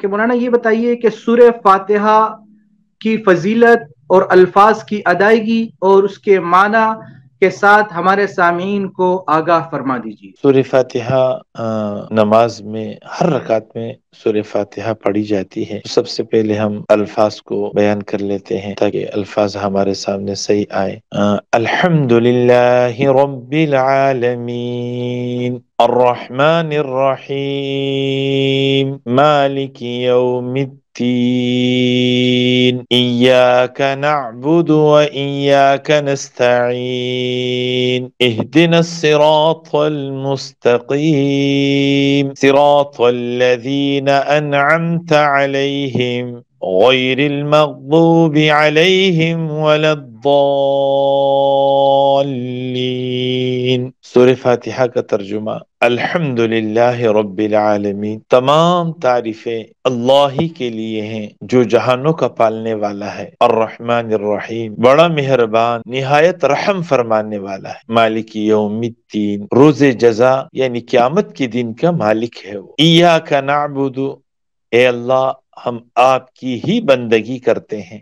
کہ مولانا یہ بتائیے کہ سورہ فاتحہ کی فضیلت اور الفاظ کی ادائیگی اور اس کے معنی کے ساتھ ہمارے سامعین کو آگاہ فرما دیجیے۔ سورہ فاتحہ نماز میں ہر رکعت میں سورہ فاتحہ پڑھی جاتی ہے۔ سب سے پہلے ہم الفاظ کو بیان کر لیتے ہیں تاکہ الفاظ ہمارے سامنے صحیح آئے۔ الحمدللہ رب العالمین الرحمن الرحیم مالک یوم الدین إياك نعبد وإياك نستعين اهدنا الصراط المستقيم صراط الذين أنعمت عليهم غير المغضوب عليهم ولا الضالين۔ سورہ فاتحہ کا ترجمہ الحمدللہ رب العالمین، تمام تعریفیں اللہ ہی کے لیے ہیں جو جہانوں کا پالنے والا ہے۔ الرحمن الرحیم، بڑا مہربان نہایت رحم فرمانے والا ہے۔ مالک یوم الدین، روز جزا یعنی قیامت کے دن کا مالک ہے وہ۔ ایاک نعبد، اے اللہ ہم آپ کی ہی بندگی کرتے ہیں،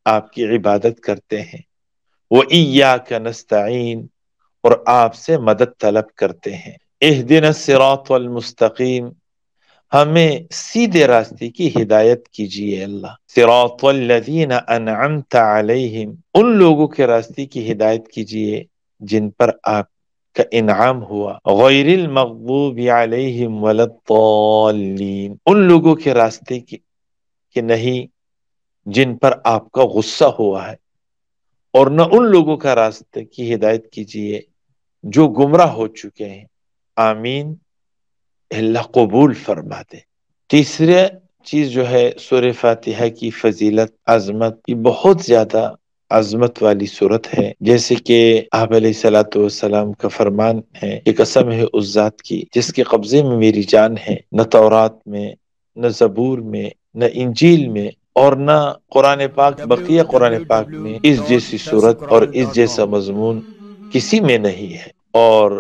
آپ کی عبادت کرتے ہیں۔ وَإِيَّاكَ نَسْتَعِينُ، اور آپ سے مدد طلب کرتے ہیں۔ اهدنا الصراط المستقیم، ہمیں سیدھے راستے کی ہدایت کیجیے اللہ۔ صراط الذین انعمت علیہم، ان لوگوں کے راستے کی ہدایت کیجیے جن پر آپ کا انعام ہوا۔ غیر المغضوب علیہم ولا الضالین، ان لوگوں کے راستے کی کہ نہیں جن پر آپ کا غصہ ہوا ہے، اور نہ ان لوگوں کا راستے کی ہدایت کیجیے جو گمراہ ہو چکے ہیں۔ آمین، اللہ قبول فرما دے۔ تیسرا چیز جو ہے سورہ فاتحہ کی فضیلت، عظمت، یہ بہت زیادہ عظمت والی صورت ہے، جیسے کہ آپ علیہ السلام کا فرمان ہے کہ قسم ہے اس ذات کی جس کے قبضے میں میری جان ہے، نہ تورات میں، نہ زبور میں، نہ انجیل میں، اور نہ قرآن پاک بقیہ قرآن پاک میں اس جیسی صورت اور اس جیسا مضمون کسی میں نہیں ہے۔ اور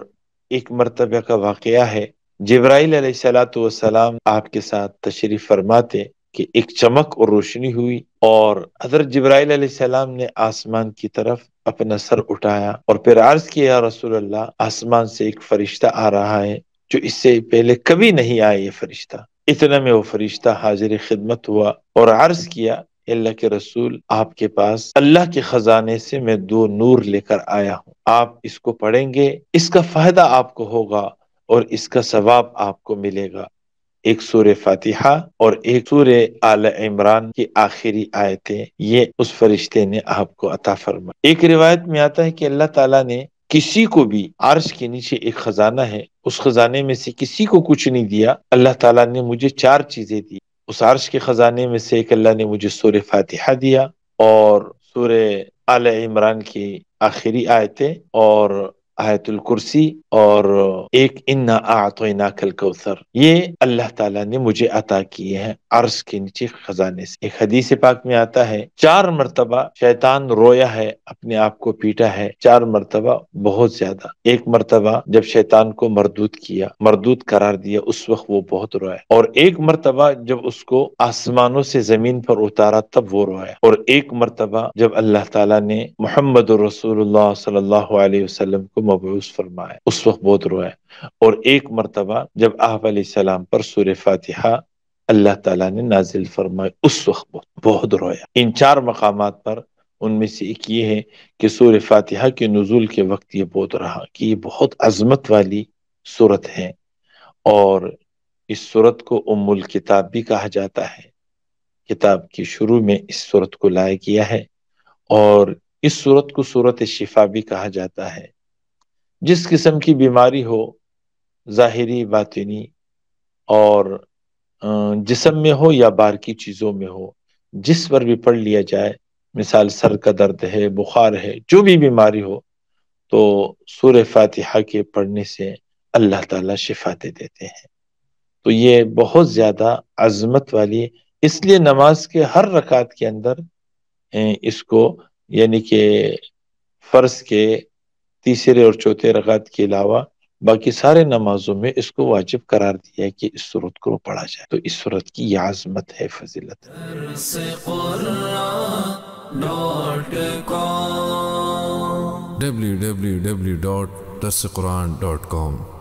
ایک مرتبہ کا واقعہ ہے، جبرائیل علیہ السلام آپ کے ساتھ تشریف فرماتے کہ ایک چمک اور روشنی ہوئی، اور حضرت جبرائیل علیہ السلام نے آسمان کی طرف اپنا سر اٹھایا اور پھر عرض کیا، یا رسول اللہ آسمان سے ایک فرشتہ آ رہا ہے جو اس سے پہلے کبھی نہیں آیا یہ فرشتہ۔ اتنا میں وہ فرشتہ حاضر خدمت ہوا اور عرض کیا، اللہ کے رسول آپ کے پاس اللہ کے خزانے سے میں 2 نور لے کر آیا ہوں، آپ اس کو پڑھیں گے، اس کا فائدہ آپ کو ہوگا اور اس کا ثواب آپ کو ملے گا۔ ایک سورہ فاتحہ اور ایک سورہ آل عمران کی آخری آیتیں، یہ اس فرشتے نے آپ کو عطا فرمائی۔ ایک روایت میں آتا ہے کہ اللہ تعالیٰ نے کسی کو بھی، عرش کے نیچے ایک خزانہ ہے، اس خزانے میں سے کسی کو کچھ نہیں دیا، اللہ تعالیٰ نے مجھے 4 چیزیں دی۔ اس عرش کے خزانے میں سے ایک اللہ نے مجھے سورہ فاتحہ دیا، اور سورہ آل عمران کی آخری آیتیں، اور آیت الکرسی، اور ایک انا اعطیناک الکوثر، یہ اللہ تعالیٰ نے مجھے عطا کیے ہیں عرش کے نیچے خزانے سے۔ ایک حدیث پاک میں آتا ہے 4 مرتبہ شیطان رویا ہے، اپنے آپ کو پیٹا ہے، 4 مرتبہ بہت زیادہ۔ ایک مرتبہ جب شیطان کو مردود کیا، مردود قرار دیا، اس وقت وہ بہت رویا، اور ایک مرتبہ جب اس کو آسمانوں سے زمین پر اتارا تب وہ رویا، اور ایک مرتبہ جب اللہ تعالیٰ نے محمد رسول اللہ صلی اللہ علیہ وسلم کو مبعوث فرمایا اس وقت بہت رویا، اور ایک مرتبہ جب آپ علیہ السلام پر سورہ فاتحہ اللہ تعالیٰ نے نازل فرمائی اس وقت بہت رویا۔ ان 4 مقامات پر ان میں سے ایک یہ ہے کہ سورہ فاتحہ کے نزول کے وقت یہ بہت رہا کہ یہ بہت عظمت والی صورت ہے، اور اس صورت کو ام الکتاب بھی کہا جاتا ہے۔ کتاب کی شروع میں اس صورت کو لایا گیا ہے، اور اس صورت کو صورت شفا بھی کہا جاتا ہے۔ جس قسم کی بیماری ہو، ظاہری باطنی، اور جسم میں ہو یا باہر کی چیزوں میں ہو، جس پر بھی پڑھ لیا جائے، مثال سر کا درد ہے، بخار ہے، جو بھی بیماری ہو، تو سورہ فاتحہ کے پڑھنے سے اللہ تعالیٰ شفا دے دیتے ہیں۔ تو یہ بہت زیادہ عظمت والی، اس لیے نماز کے ہر رکعت کے اندر اس کو، یعنی کہ فرض کے تیسرے اور چوتھے رکعت کے علاوہ باقی سارے نمازوں میں اس کو واجب قرار دیا ہے کہ اس سورت کو پڑھا جائے. تو اس سورت کی یہ عظمت ہے، فضیلت ہے. www.darsequran.com